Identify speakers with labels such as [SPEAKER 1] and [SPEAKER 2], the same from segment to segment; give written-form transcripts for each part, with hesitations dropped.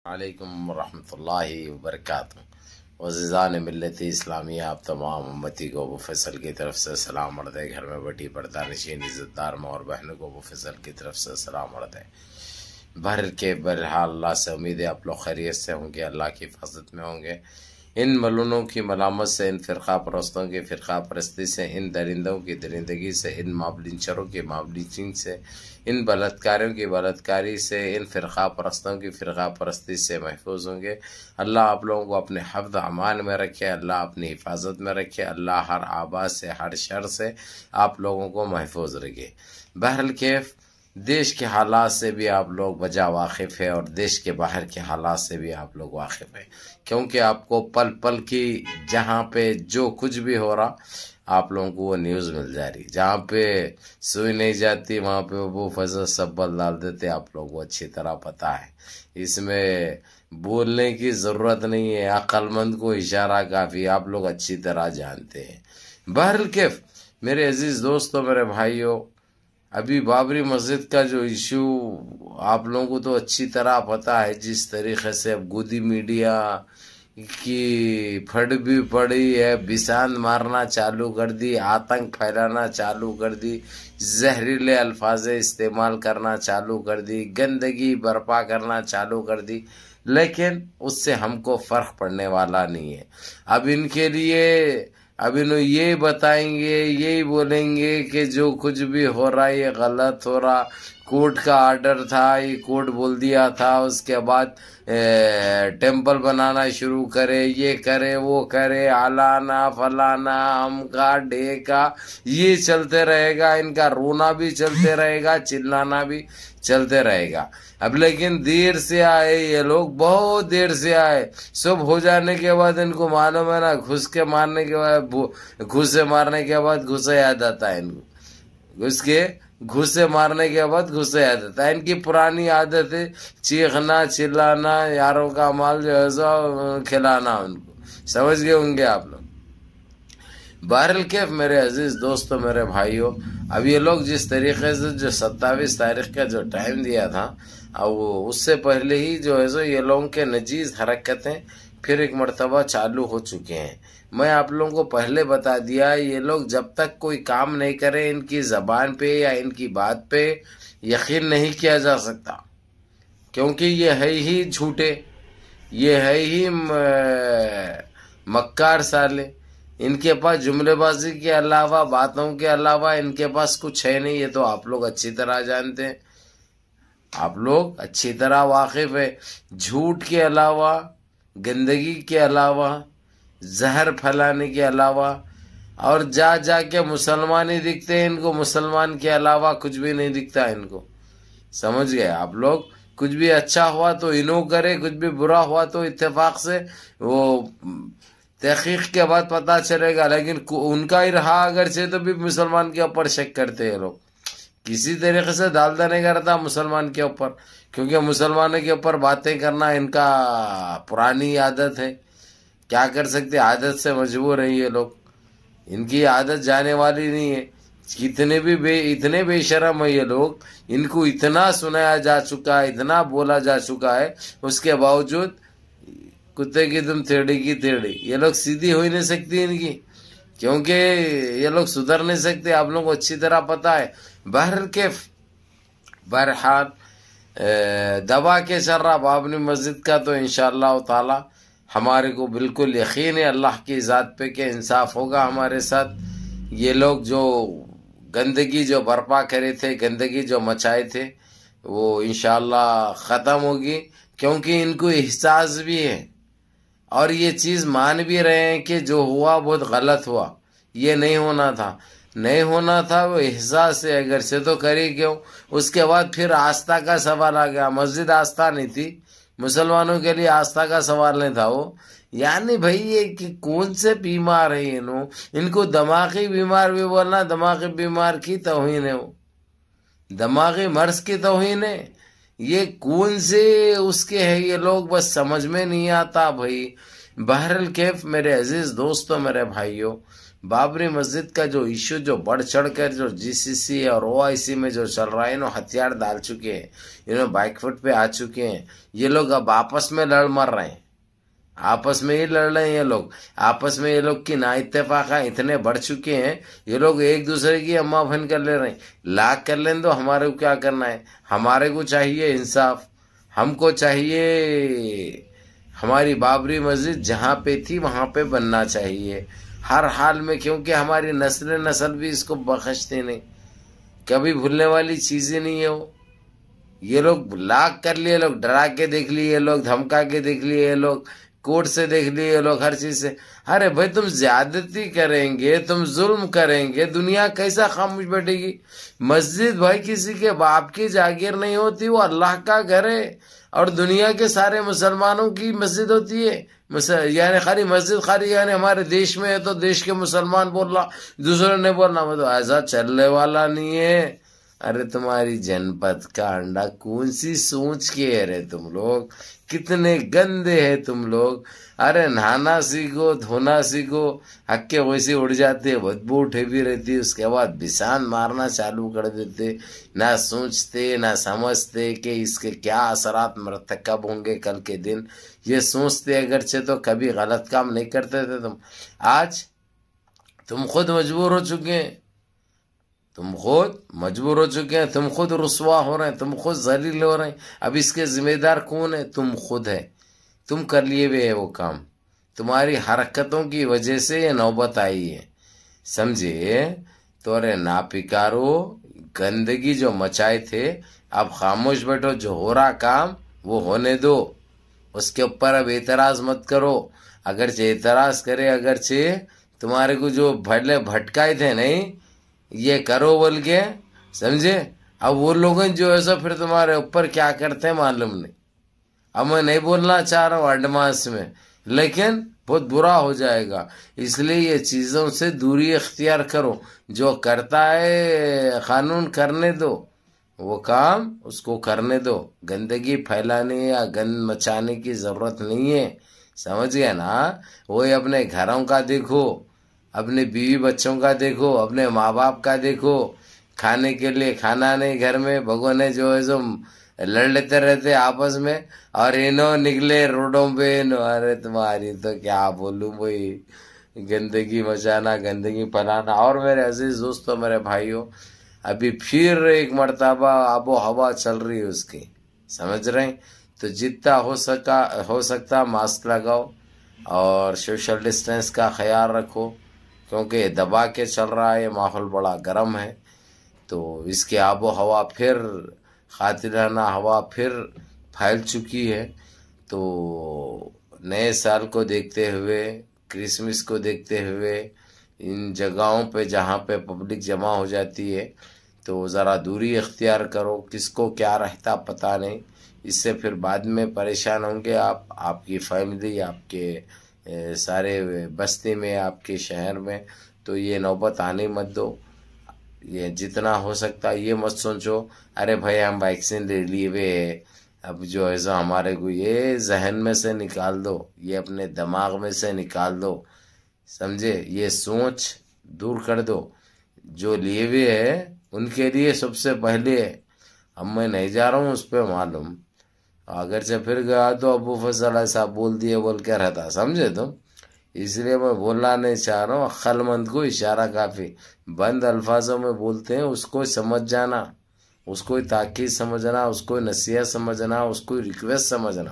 [SPEAKER 1] علیکم ورحمۃ اللہ وبرکاتہ۔ عزیزان ملت اسلامیہ، آپ تمام امتی کو ابو فیصل کی طرف سے سلام عرض ہے۔ گھر میں بیٹھی پردہ نشین عزت دار ماں اور بہنوں کو ابو فیصل کی طرف سے سلام عرض ہے۔ بہرحال اللہ سے امید ہے آپ لوگ خیریت سے ہوں گے، اللہ کی حفاظت میں ہوں گے۔ ان ملونوں کی ملامت سے، ان فرقہ پرستوں کی فرقہ پرستی سے، ان درندوں کی درندگی سے، ان ماب لنچروں کی ماب لنچنگ سے، ان بلاتکاریوں کی بلاتکاری سے، ان فرقہ پرستوں کی فرقہ پرستی سے محفوظ ہوں گے۔ اللہ آپ لوگوں کو اپنے حفظ امان میں رکھے، اللہ اپنی حفاظت میں رکھے، اللہ ہر آباد سے، ہر شر سے آپ لوگوں کو محفوظ رکھے۔ بہرحال کیف دیش کے حالات سے بھی آپ لوگ بجا واقف ہے، اور دیش کے باہر کے حالات سے بھی آپ لوگ واقف ہے، کیونکہ آپ کو پل پل کی جہاں پہ جو کچھ بھی ہو رہا آپ لوگوں کو وہ نیوز مل جا رہی۔ جہاں پہ سوئی نہیں جاتی وہاں پہ ابو فضل سبل ڈال دیتے، آپ لوگوں کو اچھی طرح پتہ ہے۔ اس میں بولنے کی ضرورت نہیں ہے، عقل مند کو اشارہ کافی، آپ لوگ اچھی طرح جانتے ہیں۔ بہرحال کیف میرے عزیز دوستوں، میرے بھائیوں، ابھی بابری مسجد کا جو ایشو آپ لوگوں کو تو اچھی طرح پتہ ہے، جس طریقے سے اب گودی میڈیا کی پھڑ بھی پڑی ہے، بساند مارنا چالو کر دی، آتنک پھیلانا چالو کر دی، زہریلے الفاظ استعمال کرنا چالو کر دی، گندگی برپا کرنا چالو کر دی، لیکن اس سے ہم کو فرق پڑنے والا نہیں ہے۔ اب ان کے لیے اب انہوں یہ بتائیں گے، یہی بولیں گے کہ جو کچھ بھی ہو رہا یہ غلط ہو رہا، کورٹ کا آرڈر تھا، یہ کورٹ بول دیا تھا، اس کے بعد ٹیمپل بنانا شروع کرے، یہ کرے وہ کرے، علانا فلانا ہم کا ڈے کا، یہ چلتے رہے گا، ان کا رونا بھی چلتے رہے گا، چلانا بھی چلتے رہے گا۔ اب لیکن دیر سے آئے یہ لوگ، بہت دیر سے آئے، صبح ہو جانے کے بعد ان کو معلوم ہے نا، گھس کے مارنے کے بعد، گھسے مارنے کے بعد گھسے یاد آتا ہے ان کو، اس کے گھسے مارنے کے بعد گھسے یاد آتا ہے۔ ان کی پرانی عادت ہے چیخنا چلانا، یاروں کا مال جو ہے سو کھلانا، ان کو سمجھ گئے ہوں گے آپ لوگ۔ بہرحال کیف میرے عزیز دوستو، میرے بھائیوں، اب یہ لوگ جس طریقے سے جو 27 تاریخ کا جو ٹائم دیا تھا، اس سے پہلے ہی جو ہے سو یہ لوگوں کے نجیز حرکتیں پھر ایک مرتبہ چالو ہو چکے ہیں۔ میں آپ لوگوں کو پہلے بتا دیا، یہ لوگ جب تک کوئی کام نہیں کرے، ان کی زبان پہ یا ان کی بات پہ یقین نہیں کیا جا سکتا، کیونکہ یہ ہے ہی جھوٹے، یہ ہے ہی مکار سالے۔ ان کے پاس جملے بازی کے علاوہ، باتوں کے علاوہ ان کے پاس کچھ ہے نہیں، یہ تو آپ لوگ اچھی طرح جانتے ہیں، آپ لوگ اچھی طرح واقف ہے۔ جھوٹ کے علاوہ، گندگی کے علاوہ، زہر پھیلانے کے علاوہ، اور جا جا کے مسلمان ہی دکھتے ہیں ان کو، مسلمان کے علاوہ کچھ بھی نہیں دکھتا ان کو، سمجھ گئے آپ لوگ۔ کچھ بھی اچھا ہوا تو انہوں کرے، کچھ بھی برا ہوا تو اتفاق سے وہ تحقیق کے بعد پتہ چلے گا، لیکن ان کا ہی رہا اگرچہ تو بھی مسلمان کے اوپر شک کرتے ہیں لوگ، کسی طریقے سے ڈالتا نہیں کرتا مسلمان کے اوپر، کیونکہ مسلمانوں کے اوپر باتیں کرنا ان کا پرانی عادت ہے، کیا کر سکتے، عادت سے مجبور ہیں یہ لوگ، ان کی عادت جانے والی نہیں ہے۔ اتنے بے شرم ہیں یہ لوگ، ان کو اتنا سنایا جا چکا ہے، اتنا بولا جا چکا ہے، اس کے باوجود کتے کی تم تیڑی کی تیڑی، یہ لوگ سیدھی ہو ہی نہیں سکتی ان کی، کیونکہ یہ لوگ سدھر نہیں سکتے، آپ لوگوں کو اچھی طرح پتہ ہے۔ بہرحال دبا کے چل رہا بابری مسجد کا، تو انشاءاللہ تعالی ہمارے کو بالکل یقین ہے اللہ کی ذات پہ کہ انصاف ہوگا ہمارے ساتھ۔ یہ لوگ جو گندگی جو برپا کرے تھے، گندگی جو مچائے تھے، وہ انشاءاللہ ختم ہوگی، کیونکہ ان کو احساس بھی ہے، اور یہ چیز مان بھی رہے ہیں کہ جو ہوا بہت غلط ہوا، یہ نہیں ہونا تھا، نہیں ہونا تھا، وہ احساس ہے، اگر سے تو کری کیوں۔ اس کے بعد پھر آستھا کا سوال آ گیا، مسجد آستھا نہیں تھی، مسلمانوں کے لیے آستھا کا سوال نہیں تھا وہ، یعنی بھائی یہ کہ کون سے بیمار ہیں ان کو دماغی بیمار بھی بولنا، دماغی بیمار کی توہین ہے، وہ دماغی مرض کی توہین ہے، یہ کون سے اس کے ہے، یہ لوگ بس سمجھ میں نہیں آتا بھائی۔ بہرحال کیف میرے عزیز دوستوں، میرے بھائیوں، بابری مسجد کا جو ایشو جو بڑھ چڑھ کر جو GCC اور OIC میں جو چل رہا ہے، انہوں ہتھیار ڈال چکے ہیں، انہوں بائک فٹ پہ آ چکے ہیں، یہ لوگ اب آپس میں لڑ مر رہے ہیں، آپس میں ہی لڑ رہے ہیں، یہ لوگ آپس میں یہ لوگ کی نا اتفاق اتنے بڑھ چکے ہیں، یہ لوگ ایک دوسرے کی اماں بہن کر لے رہے ہیں، لاکھ کر لیں تو ہمارے کو کیا کرنا ہے؟ ہمارے کو چاہیے انصاف، ہم کو چاہیے ہماری بابری مسجد جہاں پہ تھی وہاں پہ بننا چاہیے ہر حال میں، کیونکہ ہماری نسل بھی اس کو بخشتے نہیں، کبھی بھولنے والی چیزیں نہیں ہے وہ۔ یہ لوگ لاکھ کر لیے، لوگ ڈرا کے دیکھ لیے، لوگ دھمکا کے دیکھ لیے، لوگ کورٹ سے دیکھ لیے، لوگ ہر چیز سے۔ ارے بھائی تم زیادتی کریں گے، تم ظلم کریں گے، دنیا کیسا خاموش بیٹھے گی؟ مسجد بھائی کسی کے باپ کی جاگیر نہیں ہوتی، وہ اللہ کا گھر ہے، اور دنیا کے سارے مسلمانوں کی مسجد ہوتی ہے۔ یعنی خالی مسجد خالی یعنی ہمارے دیش میں ہے تو دیش کے مسلمان بول رہا، دوسرے نے بولنا، وہ تو ایسا چلنے والا نہیں ہے۔ ارے تمہاری جنپت کا انڈا کون سی سوچ کے رہے تم لوگ، کتنے گندے ہیں تم لوگ۔ ارے نہانا سیکھو، دھونا سیکھو، ہکے ویسے اڑ جاتے، بدبو اٹھے بھی رہتی، اس کے بعد بسان مارنا چالو کر دیتے، نہ سوچتے نہ سمجھتے کہ اس کے کیا اثرات مرتکب ہوں گے کل کے دن، یہ سوچتے اگرچہ تو کبھی غلط کام نہیں کرتے تھے تم۔ آج تم خود مجبور ہو چکے ہیں، تم خود مجبور ہو چکے ہیں، تم خود رسوا ہو رہے ہیں، تم خود ذلیل ہو رہے ہیں۔ اب اس کے ذمہ دار کون ہے؟ تم خود ہے، تم کر لیے ہوئے ہے وہ کام، تمہاری حرکتوں کی وجہ سے یہ نوبت آئی ہے، سمجھے؟ تو ارے ناپکارو، گندگی جو مچائے تھے، اب خاموش بیٹھو، جو ہو رہا کام وہ ہونے دو، اس کے اوپر اب اعتراض مت کرو۔ اگرچہ اعتراض کرے، اگرچہ تمہارے کو جو بھلے بھٹکائے تھے نہیں، یہ کرو بول کے، سمجھے؟ اب وہ لوگ جو ہے سو پھر تمہارے اوپر کیا کرتے ہیں معلوم نہیں۔ اب میں نہیں بولنا چاہ رہا ہوں ایڈوانس میں، لیکن بہت برا ہو جائے گا، اس لیے یہ چیزوں سے دوری اختیار کرو۔ جو کرتا ہے قانون کرنے دو، وہ کام اس کو کرنے دو، گندگی پھیلانے یا گند مچانے کی ضرورت نہیں ہے، سمجھ گئے نا؟ وہی اپنے گھروں کا دیکھو، اپنے بیوی بچوں کا دیکھو، اپنے ماں باپ کا دیکھو، کھانے کے لیے کھانا نہیں گھر میں، بھگونے جو ہے سو لڑ لیتے رہتے آپس میں، اور انہوں نکلے روڈوں پہ، ارے تمہاری تو کیا بولوں بھائی، گندگی مچانا، گندگی پھیلانا۔ اور میرے عزیز دوستوں، میرے بھائیوں، ابھی پھر ایک مرتبہ آب و ہوا چل رہی ہے اس کی، سمجھ رہے ہیں؟ تو جتنا ہو سکتا ماسک لگاؤ اور سوشل ڈسٹینس کا خیال رکھو، کیونکہ یہ دبا کے چل رہا ہے، ماحول بڑا گرم ہے، تو اس کے آب و ہوا پھر قاتلانہ ہوا پھر پھیل چکی ہے۔ تو نئے سال کو دیکھتے ہوئے، کرسمس کو دیکھتے ہوئے، ان جگہوں پہ جہاں پہ پبلک جمع ہو جاتی ہے تو ذرا دوری اختیار کرو، کس کو کیا رہتا پتہ نہیں، اس سے پھر بعد میں پریشان ہوں گے آپ کی فیملی، آپ کے سارے بستی میں، آپ کے شہر میں، تو یہ نوبت آنے مت دو۔ یہ جتنا ہو سکتا یہ مت سوچو ارے بھائی ہم ویکسین لے لیے ہوئے، اب جو ہے سو ہمارے کو یہ ذہن میں سے نکال دو، یہ اپنے دماغ میں سے نکال دو، سمجھے؟ یہ سوچ دور کر دو۔ جو لیے ہوئے ہے ان کے لیے سب سے پہلے ہے، اب میں نہیں جا رہا ہوں اس پہ معلوم، اگرچہ پھر گیا تو ابو فضل ایسا بول دیے بول کے رہتا، سمجھے تم؟ اس لیے میں بولنا نہیں چاہ رہا ہوں، عقل مند کو اشارہ کافی، بند الفاظوں میں بولتے ہیں، اس کو سمجھ جانا، اس کو تاکید سمجھنا، اس کو نصیحت سمجھنا، اس کو ریکویسٹ سمجھنا،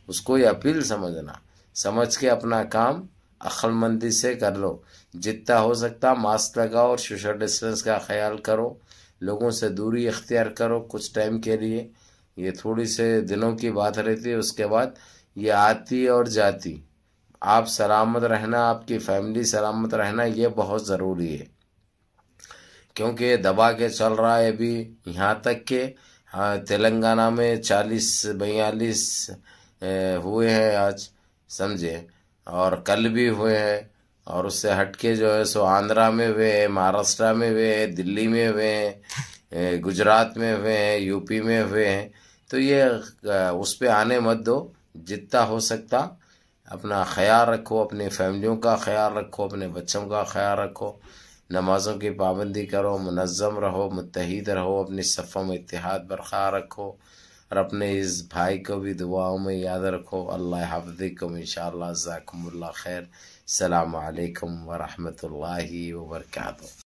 [SPEAKER 1] اس کو اپیل سمجھنا، سمجھ کے اپنا کام عقل مندی سے کر لو۔ جتنا ہو سکتا ماسک لگاؤ اور سوشل ڈسٹینس کا خیال کرو، لوگوں سے دوری اختیار کرو کچھ ٹائم کے لیے، یہ تھوڑی سے دنوں کی بات رہتی ہے، اس کے بعد یہ آتی اور جاتی۔ آپ سلامت رہنا، آپ کی فیملی سلامت رہنا، یہ بہت ضروری ہے، کیونکہ یہ دبا کے چل رہا ہے ابھی، یہاں تک کہ تلنگانہ میں 40-42 ہوئے ہیں آج، سمجھے؟ اور کل بھی ہوئے ہیں، اور اس سے ہٹ کے جو ہے سو آندھرا میں ہوئے ہیں، مہاراشٹرا میں ہوئے ہیں، دلی میں ہوئے ہیں، گجرات میں ہوئے ہیں، یوپی میں ہوئے ہیں، تو یہ اس پہ آنے مت دو، جتنا ہو سکتا اپنا خیال رکھو، اپنی فیملیوں کا خیال رکھو، اپنے بچوں کا خیال رکھو، نمازوں کی پابندی کرو، منظم رہو، متحد رہو، اپنی صفوں میں اتحاد برقرار رکھو، اور اپنے اس بھائی کو بھی دعاؤں میں یاد رکھو۔ اللہ حافظکم انشاءاللہ، جزاکم اللہ خیر۔ السلام علیکم ورحمۃ اللہ وبرکاتہ۔